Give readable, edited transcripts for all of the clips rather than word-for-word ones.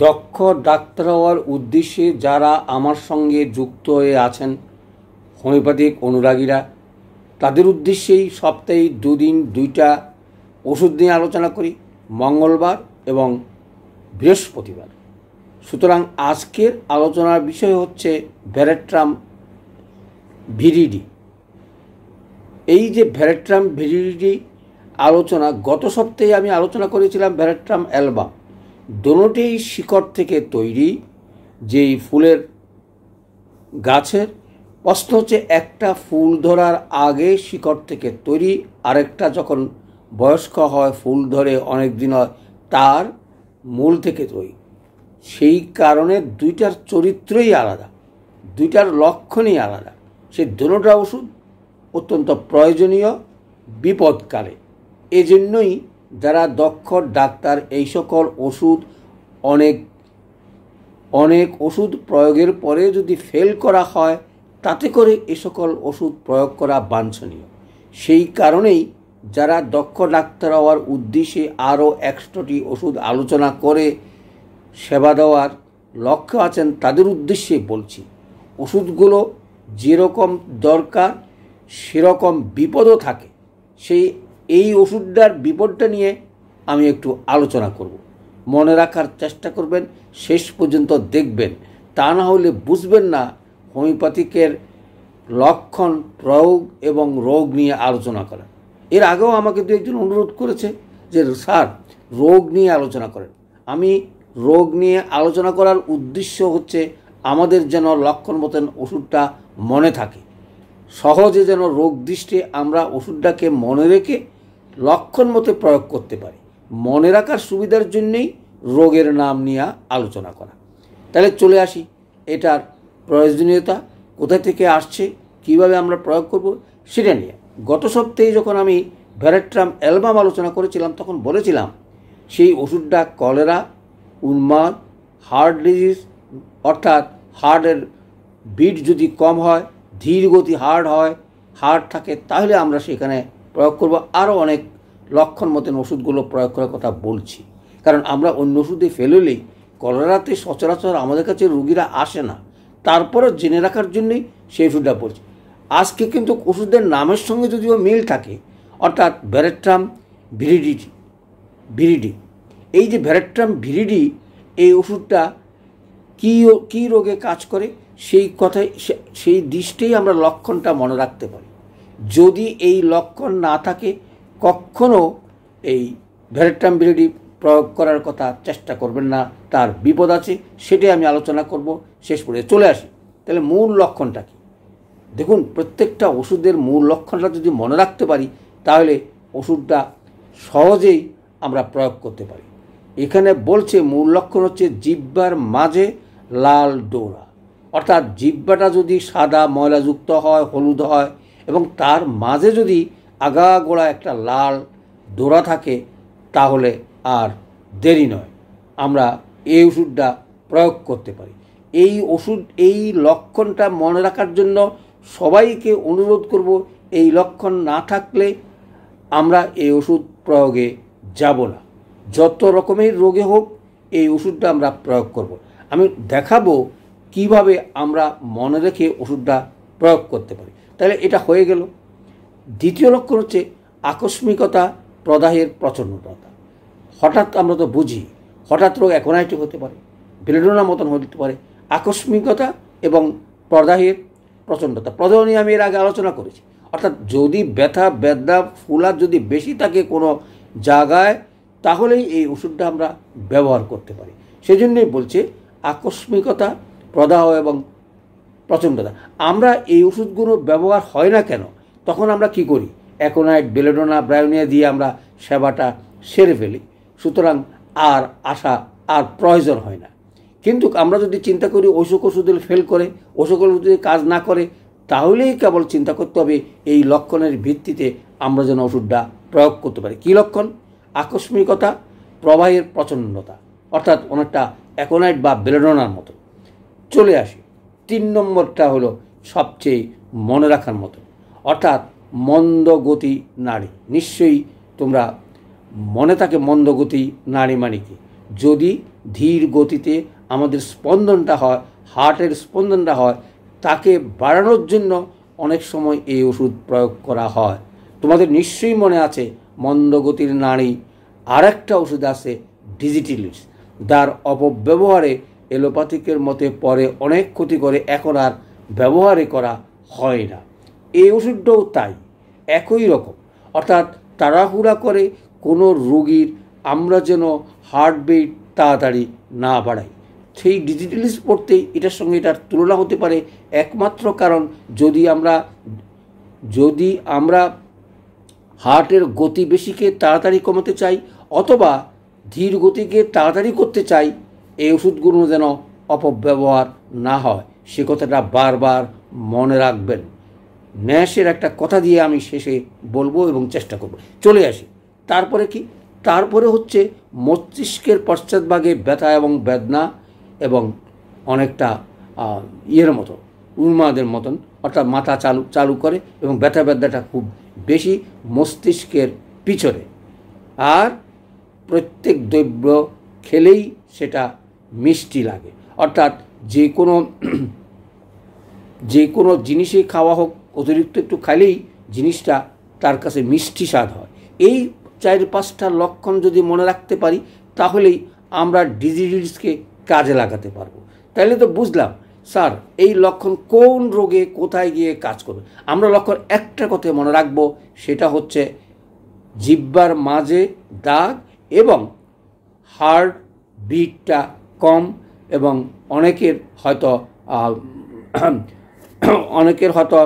দক্ষ ডাক্তার হওয়ার উদ্দেশ্যে যারা আমার সঙ্গে যুক্ত হয়ে আছেন হোমিওপ্যাথিক অনুরাগীরা, তাদের উদ্দেশ্যেই সপ্তাহে 2 দিন 2টা ওষুধ নিয়ে আলোচনা করি, মঙ্গলবার এবং বৃহস্পতিবার। সুতরাং আজকের আলোচনার বিষয় হচ্ছে ভেরেট্রাম ভিরিডি। এই যে ভেরেট্রাম ভিরিডি আলোচনা, গত সপ্তাহে আমি আলোচনা করেছিলাম ভেরেট্রাম অ্যালবাম। দোনোটিই শিকড় থেকে তৈরি, যেই ফুলের গাছের। প্রশ্ন হচ্ছে, একটা ফুল ধরার আগে শিকড় থেকে তৈরি, আরেকটা যখন বয়স্ক হয়, ফুল ধরে অনেক দিন হয়, তার মূল থেকে তৈরি। সেই কারণে দুইটার চরিত্রই আলাদা, দুইটার লক্ষণই আলাদা। সেই দোনোটা ওষুধ অত্যন্ত প্রয়োজনীয় বিপদকালে। এজন্যই যারা দক্ষ ডাক্তার এই সকল ওষুধ অনেক ওষুধ প্রয়োগের পরে যদি ফেল করা হয়, তাতে করে এ সকল ওষুধ প্রয়োগ করা বাঞ্ছনীয়। সেই কারণেই যারা দক্ষ ডাক্তার হওয়ার উদ্দেশ্যে আরও 100টি ওষুধ আলোচনা করে সেবা দেওয়ার লক্ষ্য আছেন, তাদের উদ্দেশ্যে বলছি, ওষুধগুলো যেরকম দরকার সেরকম বিপদও থাকে। এই ওষুধটার বিপদটা নিয়ে আমি একটু আলোচনা করব। মনে রাখার চেষ্টা করবেন, শেষ পর্যন্ত দেখবেন, তা না হলে বুঝবেন না হোমিওপ্যাথিকের লক্ষণ, প্রয়োগ এবং রোগ নিয়ে আলোচনা করা। এর আগেও আমাকে 2-1জন অনুরোধ করেছে যে স্যার রোগ নিয়ে আলোচনা করেন। আমি রোগ নিয়ে আলোচনা করার উদ্দেশ্য হচ্ছে আমাদের যেন লক্ষণ মতন ওষুধটা মনে থাকে, সহজে যেন রোগ দৃষ্টে আমরা ওষুধটাকে মনে রেখে লক্ষণ মতো প্রয়োগ করতে পারি। মনে রাখার সুবিধার জন্যেই রোগের নাম নিয়ে আলোচনা করা। তাহলে চলে আসি এটার প্রয়োজনীয়তা কোথা থেকে আসছে, কিভাবে আমরা প্রয়োগ করব সেটা নিয়ে। গত সপ্তাহে যখন আমি ভেরেট্রাম অ্যালবাম আলোচনা করেছিলাম, তখন বলেছিলাম সেই ওষুধটা কলেরা, উন্মাদ, হার্ট ডিজিজ, অর্থাৎ হার্টের বিট যদি কম হয়, ধীর গতি হার্ট থাকে, তাহলে আমরা সেখানে প্রয়োগ করব। আরও অনেক লক্ষণ মতন ওষুধগুলো প্রয়োগ করার কথা বলছি, কারণ আমরা অন্য ওষুধে ফেল হলেই কলেরাতে সচরাচর আমাদের কাছে রুগীরা আসে না, তারপরও জেনে রাখার জন্যই সেই ওষুধটা বলছি। আজকে কিন্তু ওষুধের নামের সঙ্গে যদিও মিল থাকে, অর্থাৎ ভেরেট্রাম ভিরিডি। এই যে ভেরেট্রাম ভিরিডি, এই ওষুধটা কী রোগে কাজ করে সেই দৃষ্টিই আমরা লক্ষণটা মনে রাখতে পারি। যদি এই লক্ষণ না থাকে, কখনও এই ভেরেট্রাম ভিরিডি প্রয়োগ করার কথা চেষ্টা করবেন না, তার বিপদ আছে। সেটাই আমি আলোচনা করব শেষ পর্যন্ত। চলে আসি, তাহলে মূল লক্ষণটা কী? দেখুন, প্রত্যেকটা ওষুধের মূল লক্ষণটা যদি মনে রাখতে পারি, তাহলে ওষুধটা সহজেই আমরা প্রয়োগ করতে পারি। এখানে বলছে মূল লক্ষণ হচ্ছে জিহ্বার মাঝে লাল ডোরা, অর্থাৎ জিহ্বাটা যদি সাদা ময়লাযুক্ত হয়, হলুদ হয়, এবং তার মাঝে যদি আগাগোড়া একটা লাল ডোরা থাকে, তাহলে আর দেরি নয়, আমরা এই ওষুধটা প্রয়োগ করতে পারি। এই লক্ষণটা মনে রাখার জন্য সবাইকে অনুরোধ করব, এই লক্ষণ না থাকলে আমরা এই ওষুধ প্রয়োগে যাব না। যত রকমের রোগে হোক, এই ওষুধটা আমরা প্রয়োগ করব। আমি দেখাবো কিভাবে আমরা মনে রেখে ওষুধটা প্রয়োগ করতে পারি। তাহলে এটা হয়ে গেল। দ্বিতীয় লক্ষণ হচ্ছে আকস্মিকতা, প্রদাহের প্রচণ্ডতা। হঠাৎ আমরা তো বুঝি, হঠাৎ রোগ অ্যাকোনাইটিস হতে পারে, বেলেডোনা মতন হতে পারে। আকস্মিকতা এবং প্রদাহের প্রচণ্ডতা, প্রদাহ নিয়ে আমি এর আগে আলোচনা করেছি। অর্থাৎ যদি ব্যথা ফুলা যদি বেশি থাকে কোনো জায়গায়, তাহলেই এই ওষুধটা আমরা ব্যবহার করতে পারি। সেই জন্যই বলছে আকস্মিকতা, প্রদাহ এবং প্রচণ্ডতা। আমরা এই ওষুধগুলো ব্যবহার হয় না কেন? তখন আমরা কি করি? অ্যাকোনাইট, বেলেডোনা, ব্রায়োনিয়া দিয়ে আমরা সেবাটা সেরে ফেলি। সুতরাং আর প্রয়োজন হয় না। কিন্তু আমরা যদি চিন্তা করি ওষুধ ফেল করে, ওষুধ যদি কাজ না করে, তাহলেই কেবল চিন্তা করতে হবে এই লক্ষণের ভিত্তিতে আমরা যেন ওষুধটা প্রয়োগ করতে পারি। কী লক্ষণ? আকস্মিকতা, প্রবাহের প্রচণ্ডতা, অর্থাৎ অনেকটা অ্যাকোনাইট বা বেলেডোনার মতো। চলে আসি 3 নম্বরটা হলো সবচেয়ে মনে রাখার মতো, অর্থাৎ মন্দগতি নাড়ি। নিশ্চয়ই তোমরা মনে থাকে মন্দগতি নাড়ি মানে কি? যদি ধীর গতিতে আমাদের স্পন্দনটা হয়, হার্টের স্পন্দনটা হয়, তাকে বাড়ানোর জন্য অনেক সময় এই ওষুধ প্রয়োগ করা হয়। তোমাদের নিশ্চয়ই মনে আছে মন্দগতির নাড়ি আর একটা ওষুধ আছে ডিজিটিলিস, যার অপব্যবহারে এলোপ্যাথিকের মতে পরে অনেক ক্ষতি করে, এখন আর ব্যবহারই করা হয় না। এই ওষুধটাও তাই, একই রকম। অর্থাৎ তাড়াহুড়া করে কোনো রোগীর আমরা যেন হার্টবিট তাড়াতাড়ি না বাড়াই, সেই ডিজিটালিস পড়তেই এটার সঙ্গে এটার তুলনা হতে পারে। একমাত্র কারণ যদি আমরা হার্টের গতি বেশিকে তাড়াতাড়ি কমাতে চাই অথবা ধীর গতিকে তাড়াতাড়ি করতে চাই, এই ওষুধগুলো যেন অপব্যবহার না হয়, সে কথাটা বারবার মনে রাখবেন। ন্যাসের একটা কথা দিয়ে আমি শেষে বলবো এবং চেষ্টা করব। চলে আসি তারপরে কি, তারপরে হচ্ছে মস্তিষ্কের পশ্চাৎভাগে ব্যথা এবং বেদনা, এবং অনেকটা ইয়ের মতো উন্মাদের মতন, অর্থাৎ মাথা চালু করে এবং ব্যথা বেদনাটা খুব বেশি মস্তিষ্কের পিছনে। আর প্রত্যেক দ্রব্য খেলেই সেটা মিষ্টি লাগে, অর্থাৎ যে কোনো জিনিসই খাওয়া হোক, অতিরিক্ত একটু খাইলেই জিনিসটা তার কাছে মিষ্টি স্বাদ হয়। এই 4-5টা লক্ষণ যদি মনে রাখতে পারি তাহলেই আমরা ডিজিটালিসকে কাজে লাগাতে পারবো। তাহলে তো বুঝলাম স্যার এই লক্ষণ কোন রোগে কোথায় গিয়ে কাজ করবে। আমরা লক্ষণ একটা কথা মনে রাখবো, সেটা হচ্ছে জিহ্বার মাঝে দাগ এবং হার্ট বিটটা কম, এবং অনেকের হয়তো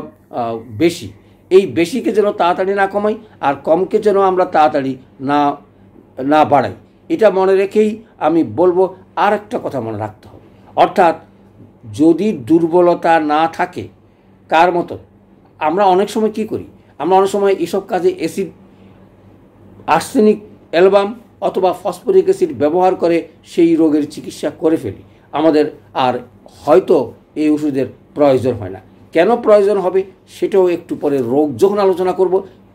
বেশি। এই বেশিকে যেন তাড়াতাড়ি না কমাই আর কমকে যেন আমরা তাড়াতাড়ি না বাড়াই। এটা মনে রেখেই আমি বলবো আর একটা কথা মনে রাখতে হবে, অর্থাৎ যদি দুর্বলতা না থাকে কার মতো, আমরা অনেক সময় কি করি, আমরা অনেক সময় এসব কাজে অ্যাসিড, আর্সেনিক অ্যালবাম অথবা ফসফরিক অ্যাসিড ব্যবহার করে সেই রোগের চিকিৎসা করে ফেলি। আমাদের আর হয়তো এই ওষুধের প্রয়োজন হয় না। কেন প্রয়োজন হবে সেটাও একটু পরে রোগ যখন আলোচনা করব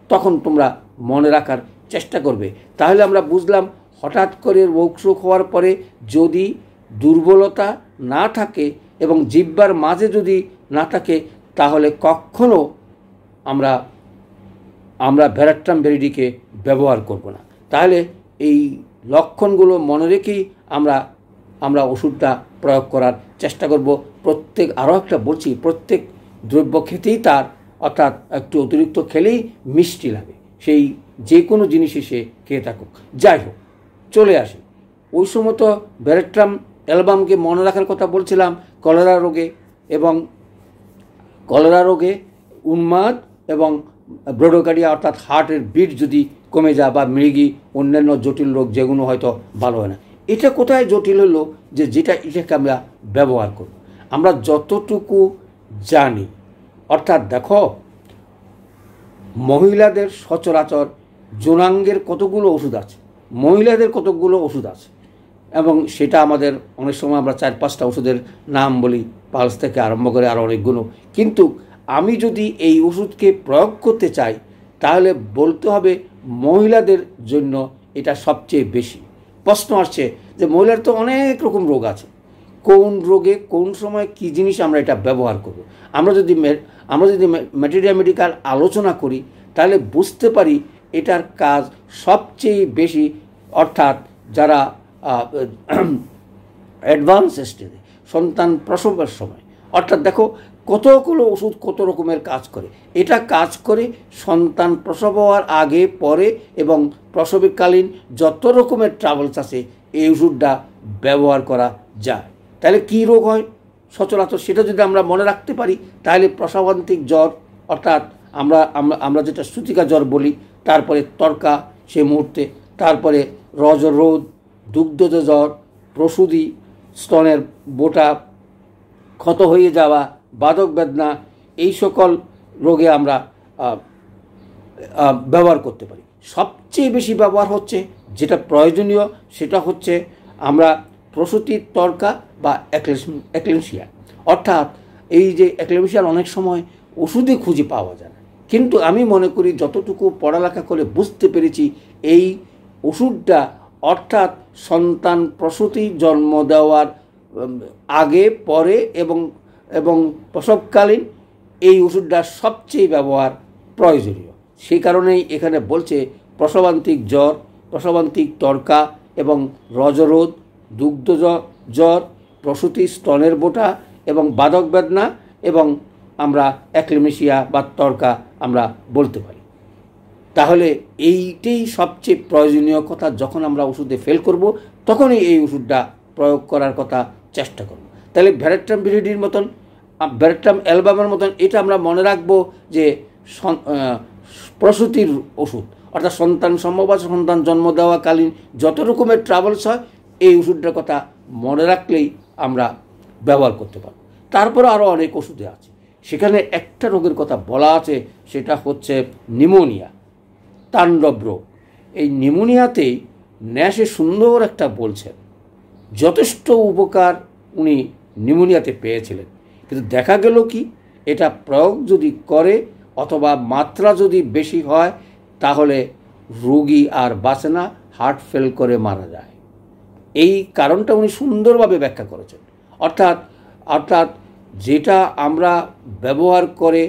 তখন তোমরা মনে রাখার চেষ্টা করবে। তাহলে আমরা বুঝলাম হঠাৎ করে রোগ শোক হওয়ার পরে যদি দুর্বলতা না থাকে এবং জিহ্বার মাঝে যদি না থাকে তাহলে কখনো আমরা ভেরাট্রাম ভিরিডিকে ব্যবহার করব না। তাহলে এই লক্ষণগুলো মনে রেখেই আমরা ওষুধটা প্রয়োগ করার চেষ্টা করব। আরও একটা বলছি, প্রত্যেক দ্রব্য খেতেই তার, অর্থাৎ একটু অতিরিক্ত খেলেই মিষ্টি লাগে, সেই যে কোনো জিনিসই সে খেয়ে থাকুক। যাই হোক, চলে আসি ওই সময় তো ভেরাট্রাম অ্যালবামকে মনে রাখার কথা বলছিলাম কলেরা রোগে উন্মাদ এবং ব্রডোকার্ডিয়া, অর্থাৎ হার্টের বিট যদি কমে যায় বা মৃগী অন্যান্য জটিল রোগ যেগুলো হয়তো ভালো হয় না। এটা কোথায় জটিল হলো এটাকে আমরা ব্যবহার করব আমরা যতটুকু জানি। অর্থাৎ দেখো, মহিলাদের সচরাচর যৌনাঙ্গের কতগুলো ওষুধ আছে, এবং সেটা আমাদের অনেক সময় আমরা 4-5টা ওষুধের নাম বলি, পালস থেকে আরম্ভ করে আরও অনেকগুলো। কিন্তু আমি যদি এই ওষুধকে প্রয়োগ করতে চাই তাহলে বলতে হবে মহিলাদের জন্য এটা সবচেয়ে বেশি। প্রশ্ন আসছে যে মহিলার তো অনেক রকম রোগ আছে, কোন রোগে কোন সময় কী জিনিস আমরা এটা ব্যবহার করব। আমরা যদি মেটেরিয়াল আলোচনা করি তাহলে বুঝতে পারি এটার কাজ সবচেয়ে বেশি, অর্থাৎ যারা অ্যাডভান্স স্টেজে সন্তান প্রসবের সময়। অর্থাৎ দেখো কতগুলো ওষুধ কত রকমের কাজ করে। এটা কাজ করে সন্তান প্রসব হওয়ার আগে, পরে এবং প্রসবকালীন যত রকমের ট্রাভেলস আছে এই ওষুধটা ব্যবহার করা যায়। তাহলে কী রোগ হয় সচরাচর সেটা যদি আমরা মনে রাখতে পারি তাহলে প্রসবান্তিক জ্বর, অর্থাৎ আমরা যেটা সূতিকা জ্বর বলি, তারপরে তর্কা সেই মুহূর্তে, তারপরে রোদ, দুগ্ধজ জ্বর, প্রসূতি, স্তনের বোটা ক্ষত হয়ে যাওয়া, বাদক বেদনা, এই সকল রোগে আমরা ব্যবহার করতে পারি। সবচেয়ে বেশি ব্যবহার হচ্ছে যেটা প্রয়োজনীয় সেটা হচ্ছে আমরা প্রসূতির তর্কা বা এক্লেমসিয়া। অর্থাৎ এই যে এক্লেমসিয়ার অনেক সময় ওষুধে খুঁজে পাওয়া যায় না, কিন্তু আমি মনে করি যতটুকু পড়ালেখা করে বুঝতে পেরেছি এই ওষুধটা, অর্থাৎ সন্তান প্রসূতি জন্ম দেওয়ার আগে, পরে এবং প্রসবকালীন এই ওষুধটা সবচেয়ে ব্যবহার প্রয়োজনীয়। সেই কারণেই এখানে বলছে প্রসবান্তিক জ্বর, প্রসবান্তিক তড়কা এবং রজরোধ, দুগ্ধ জ্বর, প্রসূতি স্তনের বোটা এবং বাদক বেদনা এবং আমরা অ্যাক্লেমেশিয়া বা তড়কা আমরা বলতে পারি। তাহলে এইটাই সবচেয়ে প্রয়োজনীয় কথা। যখন আমরা ওষুধে ফেল করব তখনই এই ওষুধটা প্রয়োগ করার কথা চেষ্টা করব। তাহলে ভ্যারাট্রাম ভিরিডির মতন, ভ্যারাট্রাম অ্যালবামের মতন এটা আমরা মনে রাখবো যে প্রসূতির ওষুধ, অর্থাৎ সন্তান সম্ভব আছে, সন্তান জন্ম দেওয়াকালীন যত রকমের ট্রাভেলস হয় এই ওষুধটার কথা মনে রাখলেই আমরা ব্যবহার করতে পারব। তারপরে আরও অনেক ওষুধে আছে, সেখানে একটা রোগের কথা বলা আছে, সেটা হচ্ছে নিউমোনিয়া, তাণ্ডব রোগ। এই নিউমোনিয়াতেই ন্যাসে সুন্দর একটা বলছেন, যথেষ্ট উপকার উনি নিউমোনিয়াতে পেয়েছিলেন। কিন্তু দেখা গেল কি, এটা প্রয়োগ যদি করে অথবা মাত্রা যদি বেশি হয় তাহলে রোগী আর বাঁচে না, হার্ট ফেল করে মারা যায়। এই কারণটা উনি সুন্দরভাবে ব্যাখ্যা করেছেন। অর্থাৎ যেটা আমরা ব্যবহার করে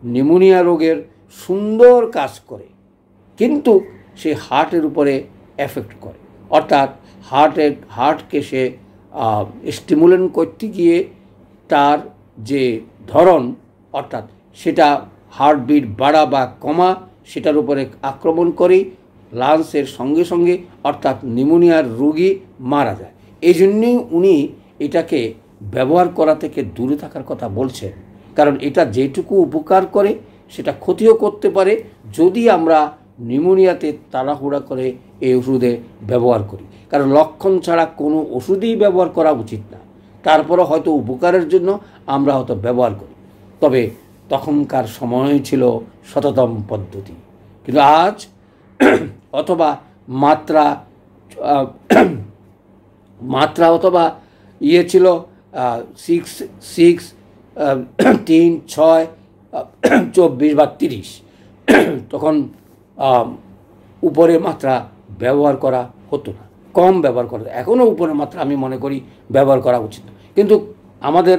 নিউমোনিয়া রোগের সুন্দর কাজ করে, কিন্তু সে হার্টের উপরে এফেক্ট করে। অর্থাৎ হার্টকে সে স্টিমুলেন্ট করতে গিয়ে তার যে ধরন, অর্থাৎ সেটা হার্টবিট বাড়া বা কমা, সেটার উপরে আক্রমণ করে লাংসের সঙ্গে সঙ্গে, অর্থাৎ নিউমোনিয়ার রোগী মারা যায়। এই জন্যই উনি এটাকে ব্যবহার করা থেকে দূরে থাকার কথা বলছেন, কারণ এটা যেটুকু উপকার করে সেটা ক্ষতিও করতে পারে যদি আমরা নিউমোনিয়াতে তাড়াহুড়া করে এই ওষুধে ব্যবহার করি। কারণ লক্ষণ ছাড়া কোনো ওষুধই ব্যবহার করা উচিত না। তারপরে হয়তো উপকারের জন্য আমরা হয়তো ব্যবহার করি, তবে তখনকার সময় ছিল শততম পদ্ধতি। কিন্তু আজ অথবা মাত্রা অথবা ছিল 6, 3, 6, 24 বা 30, তখন উপরে মাত্রা ব্যবহার করা হতো না, কম ব্যবহার করা। এখনও উপরে মাত্রা আমি মনে করি ব্যবহার করা উচিত না, কিন্তু আমাদের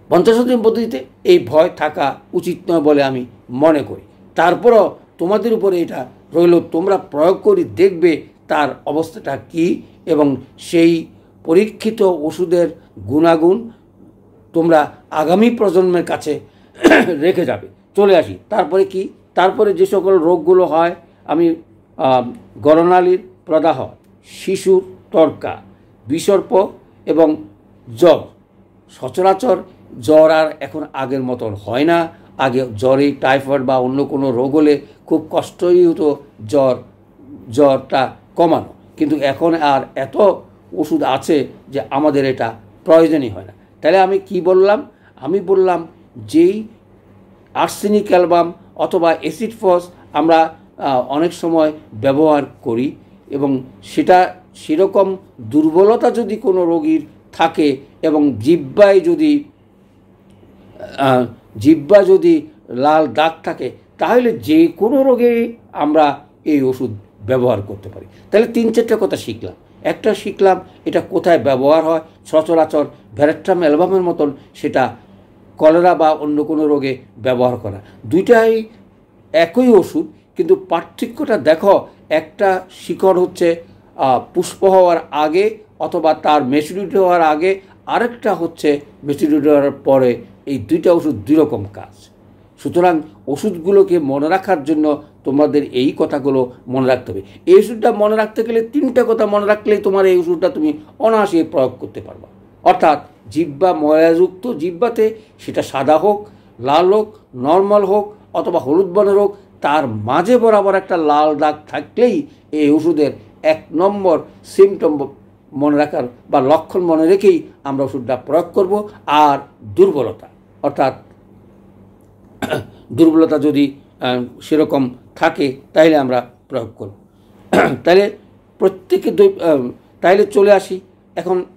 পঞ্চাশোত্তম পদ্ধতিতে এই ভয় থাকা উচিত নয় বলে আমি মনে করি। তারপরও তোমাদের উপরে এটা রইল, তোমরা প্রয়োগ করে দেখবে তার অবস্থাটা কি, এবং সেই পরীক্ষিত ওষুধের গুণাগুণ তোমরা আগামী প্রজন্মের কাছে রেখে যাবে। চলে আসি তারপরে কি, তারপরে যে সকল রোগগুলো হয়, আমি গরনালীর প্রদাহ, শিশুর তড়কা, বিসর্প এবং জ্বর। সচরাচর জ্বর আর এখন আগের মতন হয় না। আগে জ্বরে টাইফয়েড বা অন্য কোনো রোগ হলে খুব কষ্টই হতো জ্বরটা কমানো, কিন্তু এখন আর এত ওষুধ আছে যে আমাদের এটা প্রয়োজনই হয় না। তাহলে আমি কি বললাম? আমি বললাম যেই আর্সেনিক অ্যালবাম অথবা অ্যাসিড ফস আমরা অনেক সময় ব্যবহার করি, এবং সেটা সেরকম দুর্বলতা যদি কোনো রোগীর থাকে এবং জিহ্বা যদি লাল দাগ থাকে, তাহলে যে কোনো রোগে আমরা এই ওষুধ ব্যবহার করতে পারি। তাহলে 3-4টা কথা শিখলাম। একটা শিখলাম এটা কোথায় ব্যবহার হয়, সচরাচর ভ্যারাট্রাম অ্যালবামের মতন সেটা কলেরা বা অন্য কোনো রোগে ব্যবহার করা। দুইটাই একই ওষুধ, কিন্তু পার্থক্যটা দেখো, একটা শিকড় হচ্ছে পুষ্প হওয়ার আগে অথবা তার ম্যাচুরিটি হওয়ার আগে, আরেকটা হচ্ছে ম্যাচুরিটি হওয়ার পরে। এই দুইটা ওষুধ দুই রকম কাজ। সুতরাং ওষুধগুলোকে মনে রাখার জন্য তোমাদের এই কথাগুলো মনে রাখতে হবে। এই ওষুধটা মনে রাখতে গেলে 3টা কথা মনে রাখলেই তোমার এই ওষুধটা তুমি অনায়াসে প্রয়োগ করতে পারবা। অর্থাৎ জিহ্বা ময়লাযুক্ত জিহ্বাতে, সেটা সাদা হোক, লাল হোক, নর্মাল হোক অথবা হলুদ বর্ণের হোক, তার মাঝে বরাবর একটা লাল দাগ থাকলেই এই ওষুধের 1 নম্বর সিমটম মনে রাখার বা লক্ষণ মনে রেখেই আমরা ওষুধটা প্রয়োগ করব। আর দুর্বলতা যদি সেরকম থাকে তাহলে আমরা প্রয়োগ করব। তাহলে তাহলে চলে আসি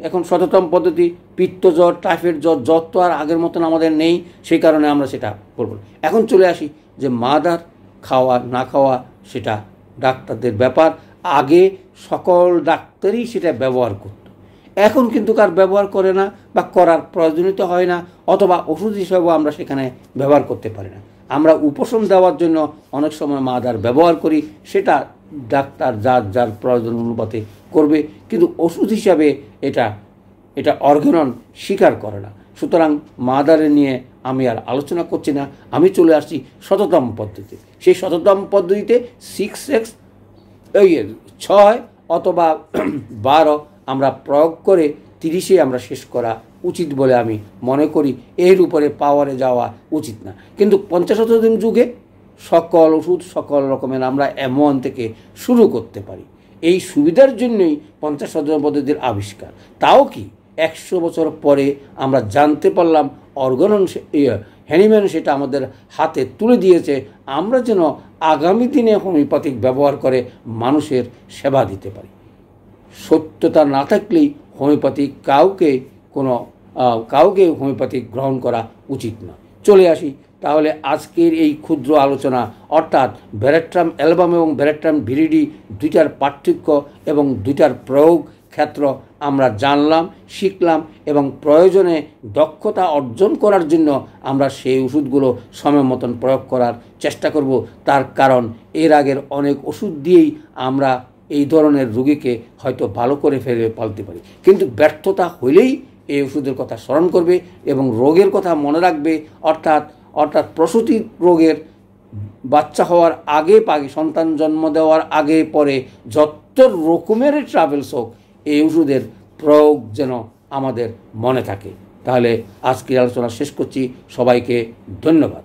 এখন শততম পদ্ধতি, পিত্তজ্বর, টাইফয়েড জ্বর তো আর আগের মতন আমাদের নেই, সেই কারণে আমরা সেটা করব। এখন চলে আসি যে মাদার খাওয়া না খাওয়া সেটা ডাক্তারদের ব্যাপার। আগে সকল ডাক্তারই সেটা ব্যবহার করত, এখন কিন্তু কার ব্যবহার করে না বা করার প্রয়োজনীয়তা হয় না, অথবা ওষুধ হিসাবেও আমরা সেখানে ব্যবহার করতে পারি না। আমরা উপশম দেওয়ার জন্য অনেক সময় মাদার ব্যবহার করি, সেটা ডাক্তার যার যার প্রয়োজন অনুপাতে করবে, কিন্তু ওষুধ হিসাবে এটা অর্গানন স্বীকার করে না। সুতরাং মাদারে নিয়ে আমি আর আলোচনা করছি না, আমি চলে আসছি শততম পদ্ধতি। সেই শততম পদ্ধতিতে 6 6 অথবা 12 আমরা প্রয়োগ করে 30-এ আমরা শেষ করা উচিত বলে আমি মনে করি। এর উপরে পাওয়ারে যাওয়া উচিত না। কিন্তু 50 দিন যুগে সকল ওষুধ সকল রকমের আমরা M1 থেকে শুরু করতে পারি। এই সুবিধার জন্যই 50 পদ্ধতির আবিষ্কার। তাও কি 100 বছর পরে আমরা জানতে পারলাম অর্গানন হ্যানিম্যান সেটা আমাদের হাতে তুলে দিয়েছে, আমরা যেন আগামী দিনে হোমিওপ্যাথিক ব্যবহার করে মানুষের সেবা দিতে পারি। সত্যতা না থাকলেই হোমিওপ্যাথিক কাউকে হোমিওপ্যাথিক গ্রহণ করা উচিত না। চলে আসি তাহলে আজকের এই ক্ষুদ্র আলোচনা, অর্থাৎ ভেরাট্রাম অ্যালবাম এবং ভেরাট্রাম ভিরিডি দুইটার পার্থক্য এবং দুইটার প্রয়োগ ক্ষেত্র আমরা জানলাম, শিখলাম এবং প্রয়োজনে দক্ষতা অর্জন করার জন্য আমরা সেই ওষুধগুলো সময় মতন প্রয়োগ করার চেষ্টা করব। তার কারণ এর আগের অনেক ওষুধ দিয়েই আমরা এই ধরনের রোগীকে হয়তো ভালো করে ফেলতে পারি, কিন্তু ব্যর্থতা হইলেই এই ওষুধের কথা স্মরণ করবে এবং রোগের কথা মনে রাখবে। অর্থাৎ প্রসূতি রোগের বাচ্চা হওয়ার আগে সন্তান জন্ম দেওয়ার আগে পরে যত রকমের ট্রাভেলস হোক, এই ওষুধের প্রয়োগ যেন আমাদের মনে থাকে। তাহলে আজকের আলোচনা শেষ করছি। সবাইকে ধন্যবাদ।